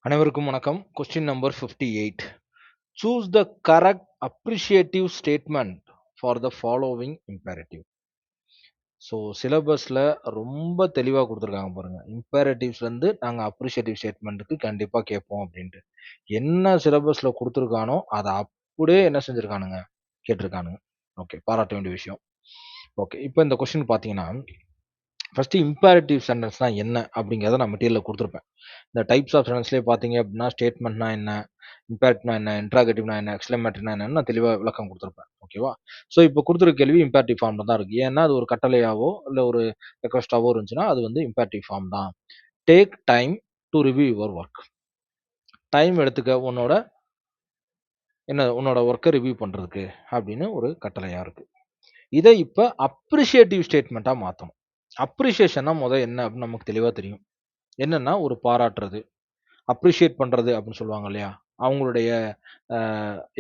அனைவருக்கும் வணக்கம். Question number 58. Choose the correct appreciative statement for the following imperative. So சிலபஸ்ல ரொம்ப தெளிவாக கொடுத்துருக்காங்க பாருங்க. இம்பேரட்டிவ்ஸ்லேருந்து நாங்கள் அப்ரிஷியேட்டிவ் ஸ்டேட்மெண்ட்டுக்கு கண்டிப்பாக கேட்போம் அப்படின்ட்டு. என்ன சிலபஸ்ல கொடுத்துருக்கானோ அதை அப்படியே என்ன செஞ்சுருக்கானுங்க, கேட்டிருக்கானுங்க. ஓகே, பாராட்ட வேண்டிய விஷயம். ஓகே, இப்போ இந்த கொஸ்டின் பார்த்தீங்கன்னா, ஃபர்ஸ்ட் இம்பேரட்டிவ் சென்டென்ஸ்னா என்ன அப்படிங்கிறத நான் மெட்டீரியலில் கொடுத்துருப்பேன். இந்த டைப்ஸ் ஆஃப் சென்டென்ஸ்லேயே பார்த்தீங்க அப்படின்னா ஸ்டேட்மெண்ட்னா என்ன, இம்பேரட்டிவ்னா என்ன, இன்ட்ராகேட்டிவ்னா என்ன, எக்ஸ்க்ளமேட்டரினா என்னன்னு நான் தெளிவாக விளக்கம் கொடுத்துருப்பேன். ஓகேவா? ஸோ இப்போ கொடுத்துருக்க கேள்வி இம்பேரட்டிவ் ஃபார்மில் தான் இருக்குது. ஏன்னா அது ஒரு கட்டளையாவோ இல்லை ஒரு ரெக்வஸ்டாவோ இருந்துச்சுன்னா அது வந்து இம்பேரட்டிவ் ஃபார்ம் தான். Take time to review your work. Time எடுத்துக்க உன்னோட ஒர்க்கை ரிவ்யூ பண்ணுறதுக்கு அப்படின்னு ஒரு கட்டளையாக இருக்குது. இதை இப்போ அப்ரிஷியேட்டிவ் ஸ்டேட்மெண்ட்டாக மாற்றணும். அப்ரிஷியேஷன்னா என்ன அப்படின்னு நமக்கு தெளிவாக தெரியும். என்னன்னா ஒரு பாராட்டுறது, அப்ரிஷியேட் பண்ணுறது அப்படின்னு சொல்லுவாங்க இல்லையா? அவங்களுடைய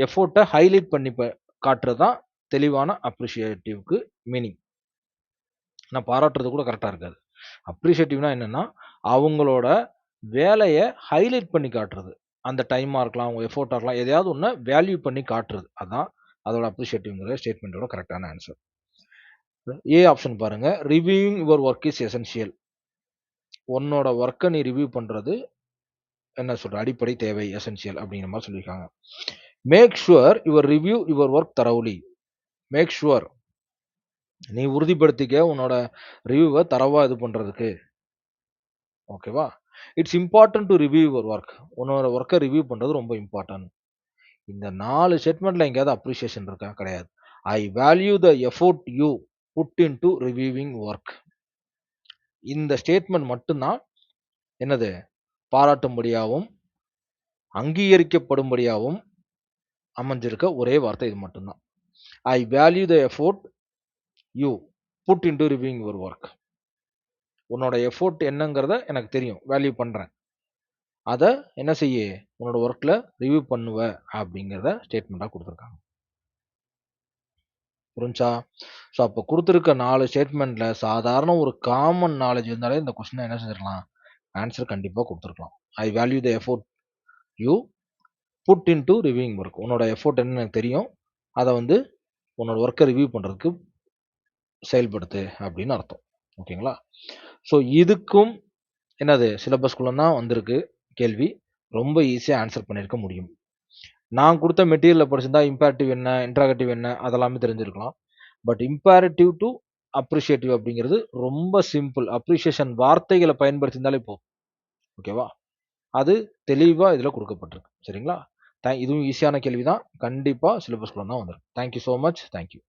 எஃபோர்ட்டை ஹைலைட் பண்ணி காட்டுறது தான் தெளிவான அப்ரிஷியேட்டிவ்க்கு மீனிங். நான் பாராட்டுறது கூட கரெக்டாக இருக்காது. அப்ரிஷியேட்டிவ்னா என்னன்னா அவங்களோட வேலையை ஹைலைட் பண்ணி காட்டுறது. அந்த டைமாக இருக்கலாம், அவங்க எஃபோர்ட்டாக இருக்கலாம், எதையாவது ஒன்று வேல்யூ பண்ணி காட்டுறது. அதான் அதோட அப்ரிஷியேட்டிவ்ங்கிற ஸ்டேட்மெண்ட்டோட கரெக்டான ஆன்சர். ஏ ஆப்ஷன் பாருங்க. Reviewing your work is essential. உன்னோட ஒர்க்கை நீ ரிவ்யூ பண்ணுறது என்ன சொல்ற அடிப்படை தேவை, எசென்ஷியல் அப்படிங்கிற மாதிரி சொல்லியிருக்காங்க. Make sure your review your work தரவுலி. மேக் ஷுவர், நீ உறுதிப்படுத்திக்க உன்னோட ரிவ்யூவை தரவா இது பண்றதுக்கு. ஓகேவா? It's important to review your work. உன்னோட ஒர்க்கை ரிவ்யூ பண்றது ரொம்ப இம்பார்ட்டன்ட். இந்த 4 ஸ்டேட்மெண்ட்ல எங்கேயாவது அப்ரிசியேஷன் இருக்கா? கிடையாது. I value the effort you put in to reviewing work. இந்த ஸ்டேட்மெண்ட் மட்டும்தான் என்னது, பாராட்டும்படியாகவும் அங்கீகரிக்கப்படும்படியாகவும் அமைஞ்சிருக்க ஒரே வார்த்தை இது மட்டும்தான். I value the effort you put in to reviewing your work. உன்னோட எஃபோர்ட் என்னங்கிறத எனக்கு தெரியும், வேல்யூ பண்ணுறேன். அதை என்ன செய்ய, உன்னோட ஒர்க்கில் ரிவ்யூ பண்ணுவ அப்படிங்கிறத ஸ்டேட்மெண்ட்டாக கொடுத்துருக்காங்க. புரிஞ்சா? ஸோ அப்போ கொடுத்துருக்க 4 ஸ்டேட்மெண்ட்டில் சாதாரண ஒரு காமன் நாலேஜ் இருந்தாலே இந்த கொஸ்டினை என்ன செஞ்சிடலாம், ஆன்சர் கண்டிப்பாக கொடுத்துருக்கலாம். I value the effort you put in to reviewing work. உன்னோட எஃபோர்ட் என்னன்னு எனக்கு தெரியும், அதை வந்து உன்னோட ஒர்க்கை ரிவ்யூ பண்ணுறதுக்கு செயல்படுத்து அப்படின்னு அர்த்தம். ஓகேங்களா? ஸோ இதுக்கும் என்னது சிலபஸ்குள்ள தான் வந்திருக்கு கேள்வி. ரொம்ப ஈஸியாக ஆன்சர் பண்ணியிருக்க முடியும். நான் கொடுத்த மெட்டீரியலில் படிச்சிருந்தா இம்பேரட்டிவ் என்ன, இன்ட்ராகேட்டிவ் என்ன அதெல்லாமே தெரிஞ்சிருக்கலாம். பட் இம்பேரட்டிவ் டு அப்ரிஷியேட்டிவ் அப்படிங்கிறது ரொம்ப சிம்பிள். அப்ரிஷியேஷன் வார்த்தைகளை பயன்படுத்தியிருந்தாலே போதும். ஓகேவா? அது தெளிவாக இதில் கொடுக்கப்பட்டிருக்கு. சரிங்களா? இதுவும் ஈஸியான கேள்வி தான். கண்டிப்பாக சிலபஸ்குள்ள தான் வந்திருக்கு. Thank you so much. தேங்க்யூ.